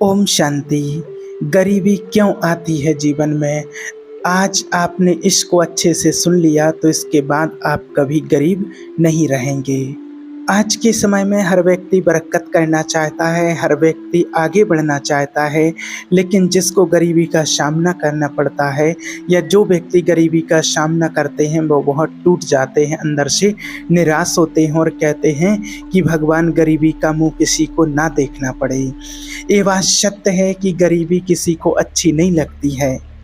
ओम शांति। गरीबी क्यों आती है जीवन में? आज आपने इसको अच्छे से सुन लिया तो इसके बाद आप कभी गरीब नहीं रहेंगे। आज के समय में हर व्यक्ति बरकत करना चाहता है, हर व्यक्ति आगे बढ़ना चाहता है, लेकिन जिसको गरीबी का सामना करना पड़ता है या जो व्यक्ति गरीबी का सामना करते हैं वो बहुत टूट जाते हैं, अंदर से निराश होते हैं और कहते हैं कि भगवान गरीबी का मुँह किसी को ना देखना पड़े। ये बात सत्य है कि गरीबी किसी को अच्छी नहीं लगती है,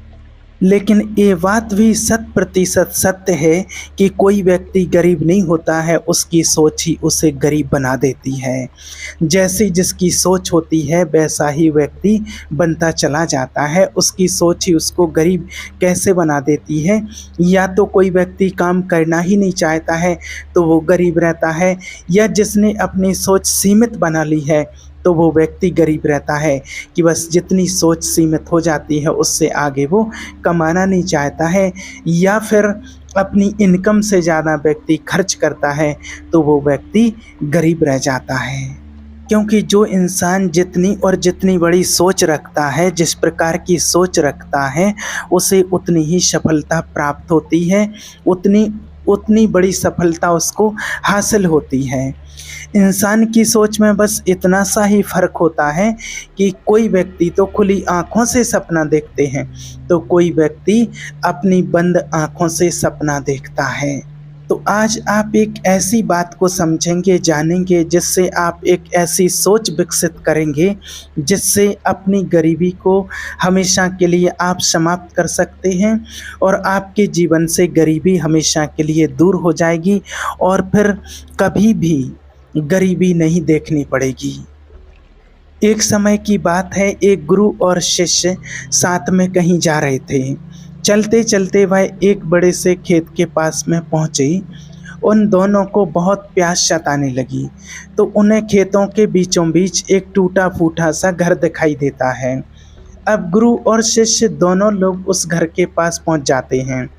लेकिन ये बात भी 100% सत्य है कि कोई व्यक्ति गरीब नहीं होता है, उसकी सोच ही उसे गरीब बना देती है। जैसी जिसकी सोच होती है वैसा ही व्यक्ति बनता चला जाता है, उसकी सोच ही उसको गरीब कैसे बना देती है। या तो कोई व्यक्ति काम करना ही नहीं चाहता है तो वो गरीब रहता है, या जिसने अपनी सोच सीमित बना ली है तो वो व्यक्ति गरीब रहता है कि बस जितनी सोच सीमित हो जाती है उससे आगे वो कमाना नहीं चाहता है, या फिर अपनी इनकम से ज़्यादा व्यक्ति खर्च करता है तो वो व्यक्ति गरीब रह जाता है। क्योंकि जो इंसान जितनी और जितनी बड़ी सोच रखता है, जिस प्रकार की सोच रखता है, उसे उतनी ही सफलता प्राप्त होती है, उतनी बड़ी सफलता उसको हासिल होती है। इंसान की सोच में बस इतना सा ही फ़र्क होता है कि कोई व्यक्ति तो खुली आँखों से सपना देखते हैं तो कोई व्यक्ति अपनी बंद आँखों से सपना देखता है। तो आज आप एक ऐसी बात को समझेंगे, जानेंगे, जिससे आप एक ऐसी सोच विकसित करेंगे जिससे अपनी गरीबी को हमेशा के लिए आप समाप्त कर सकते हैं और आपके जीवन से गरीबी हमेशा के लिए दूर हो जाएगी और फिर कभी भी गरीबी नहीं देखनी पड़ेगी। एक समय की बात है, एक गुरु और शिष्य साथ में कहीं जा रहे थे। चलते चलते वह एक बड़े से खेत के पास में पहुँचे। उन दोनों को बहुत प्यास सताने लगी तो उन्हें खेतों के बीचों बीच एक टूटा फूटा सा घर दिखाई देता है। अब गुरु और शिष्य दोनों लोग उस घर के पास पहुँच जाते हैं।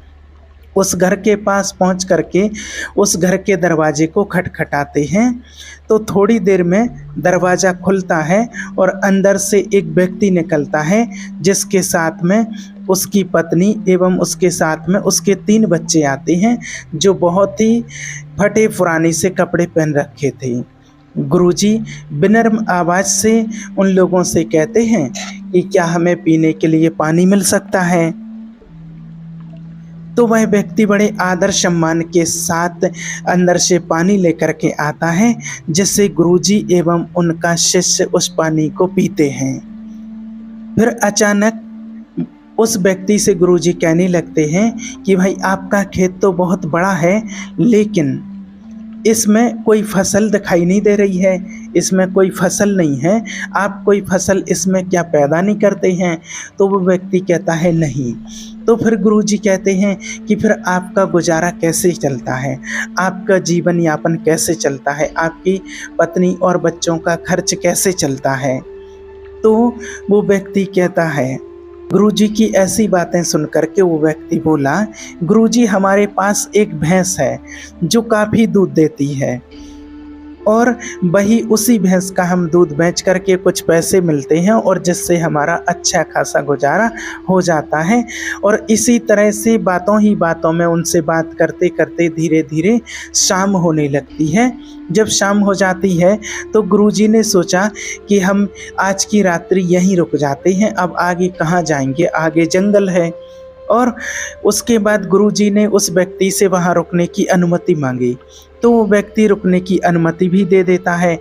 उस घर के पास पहुंच करके उस घर के दरवाजे को खटखटाते हैं तो थोड़ी देर में दरवाज़ा खुलता है और अंदर से एक व्यक्ति निकलता है जिसके साथ में उसकी पत्नी एवं उसके साथ में उसके 3 बच्चे आते हैं जो बहुत ही फटे पुराने से कपड़े पहन रखे थे। गुरुजी विनम्र आवाज़ से उन लोगों से कहते हैं कि क्या हमें पीने के लिए पानी मिल सकता है? तो वह व्यक्ति बड़े आदर सम्मान के साथ अंदर से पानी लेकर के आता है, जिससे गुरुजी एवं उनका शिष्य उस पानी को पीते हैं। फिर अचानक उस व्यक्ति से गुरुजी कहने लगते हैं कि भाई आपका खेत तो बहुत बड़ा है, लेकिन इसमें कोई फसल दिखाई नहीं दे रही है, इसमें कोई फसल नहीं है, आप कोई फसल इसमें क्या पैदा नहीं करते हैं? तो वो व्यक्ति कहता है नहीं। तो फिर गुरुजी कहते हैं कि फिर आपका गुजारा कैसे चलता है, आपका जीवन यापन कैसे चलता है, आपकी पत्नी और बच्चों का खर्च कैसे चलता है? तो वो व्यक्ति कहता है, गुरुजी की ऐसी बातें सुन करके वो व्यक्ति बोला, गुरुजी हमारे पास एक भैंस है जो काफ़ी दूध देती है और वही उसी भैंस का हम दूध बेच करके कुछ पैसे मिलते हैं और जिससे हमारा अच्छा खासा गुजारा हो जाता है। और इसी तरह से बातों ही बातों में उनसे बात करते करते धीरे धीरे शाम होने लगती है। जब शाम हो जाती है तो गुरुजी ने सोचा कि हम आज की रात्रि यहीं रुक जाते हैं, अब आगे कहाँ जाएंगे, आगे जंगल है। और उसके बाद गुरुजी ने उस व्यक्ति से वहाँ रुकने की अनुमति मांगी तो वो व्यक्ति रुकने की अनुमति भी दे देता है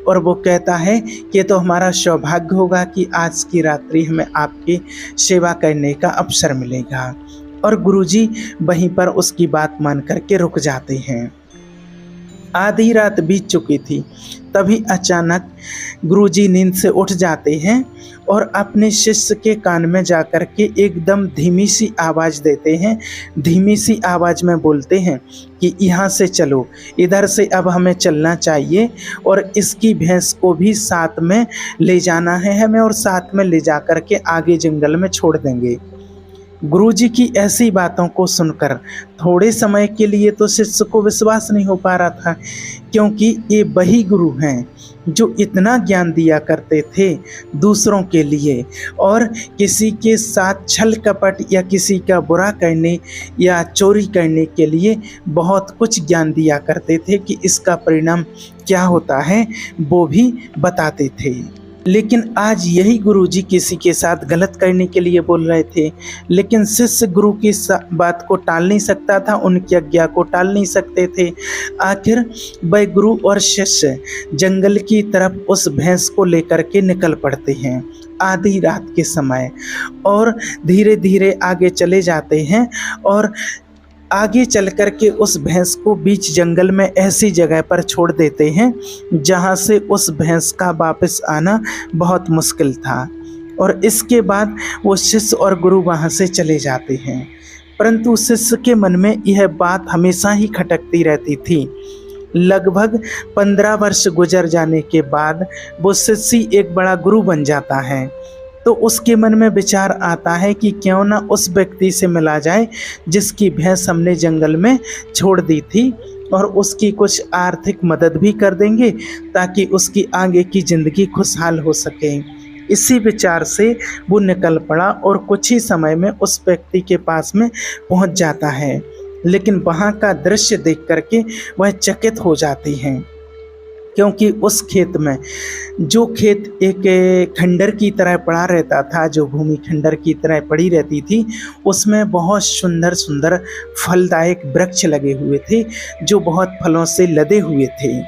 और वो कहता है कि तो हमारा सौभाग्य होगा कि आज की रात्रि हमें आपकी सेवा करने का अवसर मिलेगा। और गुरुजी वहीं पर उसकी बात मान करके रुक जाते हैं। आधी रात बीत चुकी थी, तभी अचानक गुरुजी नींद से उठ जाते हैं और अपने शिष्य के कान में जाकर के एकदम धीमी सी आवाज़ देते हैं। धीमी सी आवाज़ में बोलते हैं कि यहाँ से चलो, इधर से अब हमें चलना चाहिए और इसकी भैंस को भी साथ में ले जाना है हमें और साथ में ले जा कर के आगे जंगल में छोड़ देंगे। गुरुजी की ऐसी बातों को सुनकर थोड़े समय के लिए तो शिष्य को विश्वास नहीं हो पा रहा था, क्योंकि ये वही गुरु हैं जो इतना ज्ञान दिया करते थे दूसरों के लिए, और किसी के साथ छल कपट या किसी का बुरा करने या चोरी करने के लिए बहुत कुछ ज्ञान दिया करते थे कि इसका परिणाम क्या होता है वो भी बताते थे। लेकिन आज यही गुरुजी किसी के साथ गलत करने के लिए बोल रहे थे, लेकिन शिष्य गुरु की बात को टाल नहीं सकता था, उनकी आज्ञा को टाल नहीं सकते थे। आखिर वह गुरु और शिष्य जंगल की तरफ उस भैंस को लेकर के निकल पड़ते हैं आधी रात के समय, और धीरे धीरे आगे चले जाते हैं और आगे चल कर के उस भैंस को बीच जंगल में ऐसी जगह पर छोड़ देते हैं जहाँ से उस भैंस का वापस आना बहुत मुश्किल था। और इसके बाद वो शिष्य और गुरु वहाँ से चले जाते हैं, परंतु शिष्य के मन में यह बात हमेशा ही खटकती रहती थी। लगभग 15 वर्ष गुजर जाने के बाद वो शिष्य एक बड़ा गुरु बन जाता है, तो उसके मन में विचार आता है कि क्यों ना उस व्यक्ति से मिला जाए जिसकी भैंस हमने जंगल में छोड़ दी थी, और उसकी कुछ आर्थिक मदद भी कर देंगे ताकि उसकी आगे की ज़िंदगी खुशहाल हो सके। इसी विचार से वो निकल पड़ा और कुछ ही समय में उस व्यक्ति के पास में पहुंच जाता है। लेकिन वहाँ का दृश्य देख करके वह चकित हो जाती हैं, क्योंकि उस खेत में, जो खेत एक खंडर की तरह पड़ा रहता था, जो भूमि खंडर की तरह पड़ी रहती थी, उसमें बहुत सुंदर सुंदर फलदायक वृक्ष लगे हुए थे जो बहुत फलों से लदे हुए थे।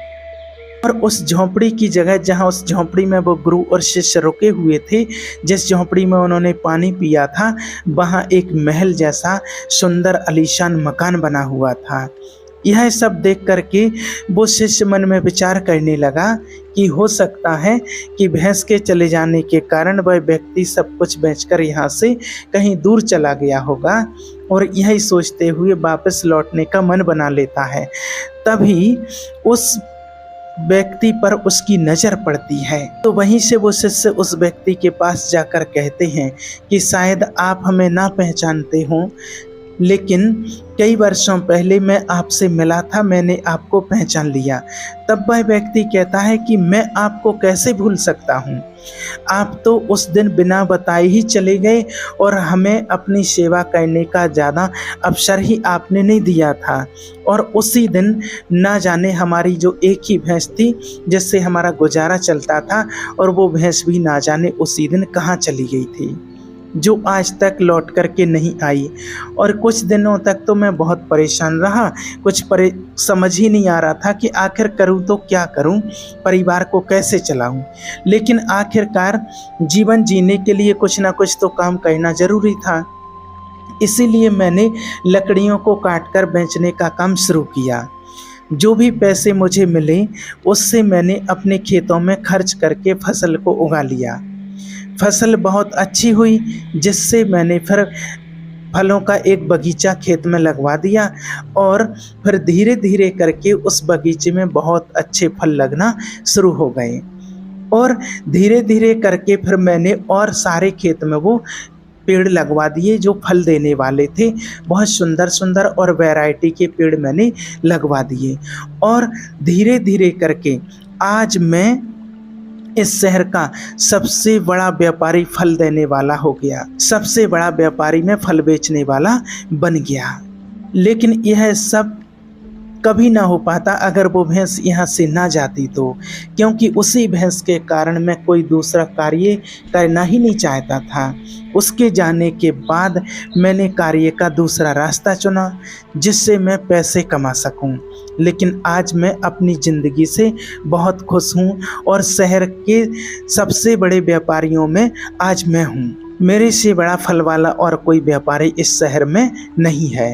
और उस झोंपड़ी की जगह, जहाँ उस झोंपड़ी में वो गुरु और शिष्य रुके हुए थे, जिस झोंपड़ी में उन्होंने पानी पिया था, वहाँ एक महल जैसा सुंदर आलीशान मकान बना हुआ था। यह सब देख करके वो शिष्य मन में विचार करने लगा कि हो सकता है कि भैंस के चले जाने के कारण वह व्यक्ति सब कुछ बेचकर यहाँ से कहीं दूर चला गया होगा, और यही सोचते हुए वापस लौटने का मन बना लेता है। तभी उस व्यक्ति पर उसकी नज़र पड़ती है, तो वहीं से वो शिष्य उस व्यक्ति के पास जाकर कहते हैं कि शायद आप हमें ना पहचानते हों, लेकिन कई वर्षों पहले मैं आपसे मिला था, मैंने आपको पहचान लिया। तब वह व्यक्ति कहता है कि मैं आपको कैसे भूल सकता हूँ, आप तो उस दिन बिना बताए ही चले गए और हमें अपनी सेवा करने का ज़्यादा अवसर ही आपने नहीं दिया था। और उसी दिन ना जाने हमारी जो एक ही भैंस थी जिससे हमारा गुजारा चलता था, और वो भैंस भी ना जाने उसी दिन कहाँ चली गई थी, जो आज तक लौट करके नहीं आई। और कुछ दिनों तक तो मैं बहुत परेशान रहा, समझ ही नहीं आ रहा था कि आखिर करूं तो क्या करूं, परिवार को कैसे चलाऊं। लेकिन आखिरकार जीवन जीने के लिए कुछ ना कुछ तो काम करना ज़रूरी था, इसीलिए मैंने लकड़ियों को काटकर बेचने का काम शुरू किया। जो भी पैसे मुझे मिले उससे मैंने अपने खेतों में खर्च करके फसल को उगा लिया। फसल बहुत अच्छी हुई, जिससे मैंने फिर फलों का एक बगीचा खेत में लगवा दिया, और फिर धीरे धीरे करके उस बगीचे में बहुत अच्छे फल लगना शुरू हो गए। और धीरे धीरे करके फिर मैंने और सारे खेत में वो पेड़ लगवा दिए जो फल देने वाले थे। बहुत सुंदर सुंदर और वैरायटी के पेड़ मैंने लगवा दिए, और धीरे धीरे करके आज मैं इस शहर का सबसे बड़ा व्यापारी फल देने वाला हो गया, सबसे बड़ा व्यापारी में फल बेचने वाला बन गया। लेकिन यह सब कभी ना हो पाता अगर वो भैंस यहाँ से ना जाती तो, क्योंकि उसी भैंस के कारण मैं कोई दूसरा कार्य करना ही नहीं चाहता था। उसके जाने के बाद मैंने कार्य का दूसरा रास्ता चुना जिससे मैं पैसे कमा सकूं। लेकिन आज मैं अपनी ज़िंदगी से बहुत खुश हूं, और शहर के सबसे बड़े व्यापारियों में आज मैं हूं। मेरे से बड़ा फल वाला और कोई व्यापारी इस शहर में नहीं है।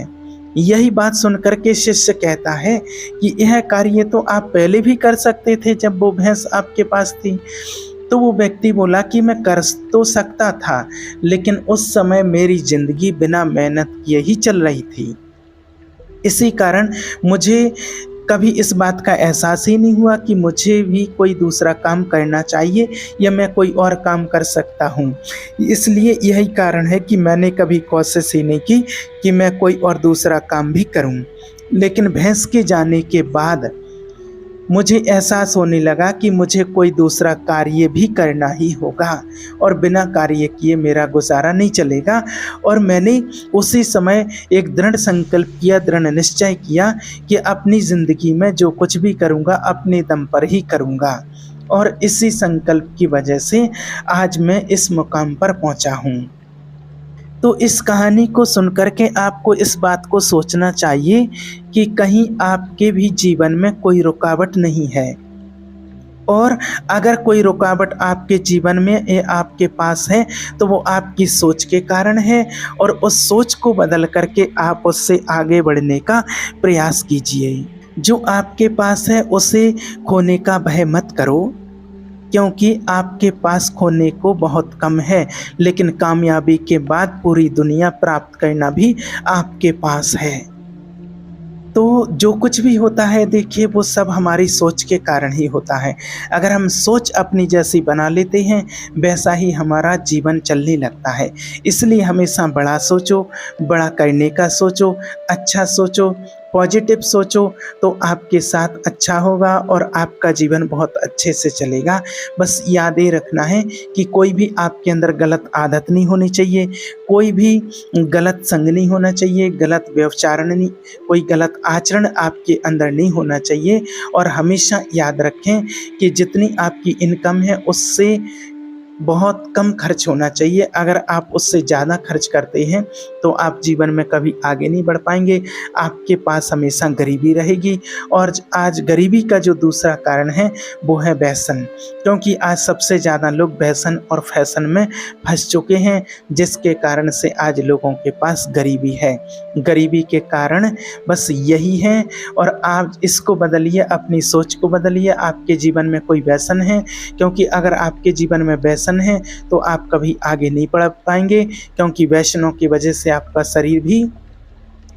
यही बात सुनकर के शिष्य कहता है कि यह कार्य तो आप पहले भी कर सकते थे जब वो भैंस आपके पास थी। तो वो व्यक्ति बोला कि मैं कर तो सकता था, लेकिन उस समय मेरी ज़िंदगी बिना मेहनत किए ही चल रही थी। इसी कारण मुझे कभी इस बात का एहसास ही नहीं हुआ कि मुझे भी कोई दूसरा काम करना चाहिए या मैं कोई और काम कर सकता हूँ। इसलिए यही कारण है कि मैंने कभी कोशिश ही नहीं की कि मैं कोई और दूसरा काम भी करूँ। लेकिन भैंस के जाने के बाद मुझे एहसास होने लगा कि मुझे कोई दूसरा कार्य भी करना ही होगा और बिना कार्य किए मेरा गुजारा नहीं चलेगा। और मैंने उसी समय एक दृढ़ संकल्प किया, दृढ़ निश्चय किया कि अपनी ज़िंदगी में जो कुछ भी करूँगा अपने दम पर ही करूँगा। और इसी संकल्प की वजह से आज मैं इस मुकाम पर पहुँचा हूँ। तो इस कहानी को सुनकर के आपको इस बात को सोचना चाहिए कि कहीं आपके भी जीवन में कोई रुकावट नहीं है। और अगर कोई रुकावट आपके जीवन में आपके पास है तो वो आपकी सोच के कारण है, और उस सोच को बदल करके आप उससे आगे बढ़ने का प्रयास कीजिए। जो आपके पास है उसे खोने का भय मत करो, क्योंकि आपके पास खोने को बहुत कम है, लेकिन कामयाबी के बाद पूरी दुनिया प्राप्त करना भी आपके पास है। तो जो कुछ भी होता है देखिए वो सब हमारी सोच के कारण ही होता है। अगर हम सोच अपनी जैसी बना लेते हैं वैसा ही हमारा जीवन चलने लगता है। इसलिए हमेशा बड़ा सोचो, बड़ा करने का सोचो, अच्छा सोचो, पॉजिटिव सोचो, तो आपके साथ अच्छा होगा और आपका जीवन बहुत अच्छे से चलेगा। बस याद ये रखना है कि कोई भी आपके अंदर गलत आदत नहीं होनी चाहिए, कोई भी गलत संग नहीं होना चाहिए, गलत व्यवचारण नहीं, कोई गलत आचरण आपके अंदर नहीं होना चाहिए। और हमेशा याद रखें कि जितनी आपकी इनकम है उससे बहुत कम खर्च होना चाहिए। अगर आप उससे ज़्यादा खर्च करते हैं तो आप जीवन में कभी आगे नहीं बढ़ पाएंगे, आपके पास हमेशा गरीबी रहेगी। और आज गरीबी का जो दूसरा कारण है वो है व्यसन, क्योंकि आज सबसे ज़्यादा लोग व्यसन और फैशन में फंस चुके हैं, जिसके कारण से आज लोगों के पास गरीबी है। गरीबी के कारण बस यही है। और आप इसको बदलिए, अपनी सोच को बदलिए। आपके जीवन में कोई व्यसन है, क्योंकि अगर आपके जीवन में व्यसन है तो आप कभी आगे नहीं बढ़ पाएंगे, क्योंकि वैष्णव की वजह से आपका शरीर भी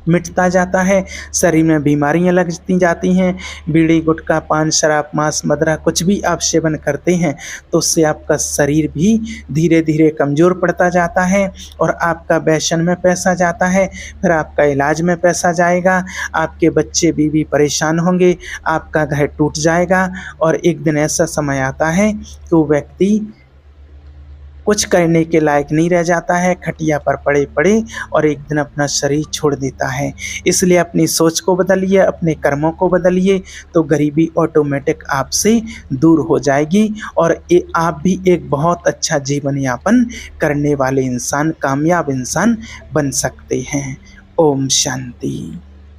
मिटता जाता है, शरीर में बीमारियां लगती जाती हैं। बीड़ी, गुटखा, पान, शराब, मांस, मदिरा कुछ भी आप सेवन करते हैं तो उससे आपका शरीर भी धीरे धीरे कमज़ोर पड़ता जाता है और आपका वैशन में पैसा जाता है, फिर आपका इलाज में पैसा जाएगा, आपके बच्चे बीवी परेशान होंगे, आपका घर टूट जाएगा। और एक दिन ऐसा समय आता है तो व्यक्ति कुछ करने के लायक नहीं रह जाता है, खटिया पर पड़े पड़े और एक दिन अपना शरीर छोड़ देता है। इसलिए अपनी सोच को बदलिए, अपने कर्मों को बदलिए, तो गरीबी ऑटोमेटिक आपसे दूर हो जाएगी और आप भी एक बहुत अच्छा जीवन यापन करने वाले इंसान, कामयाब इंसान बन सकते हैं। ओम शांति।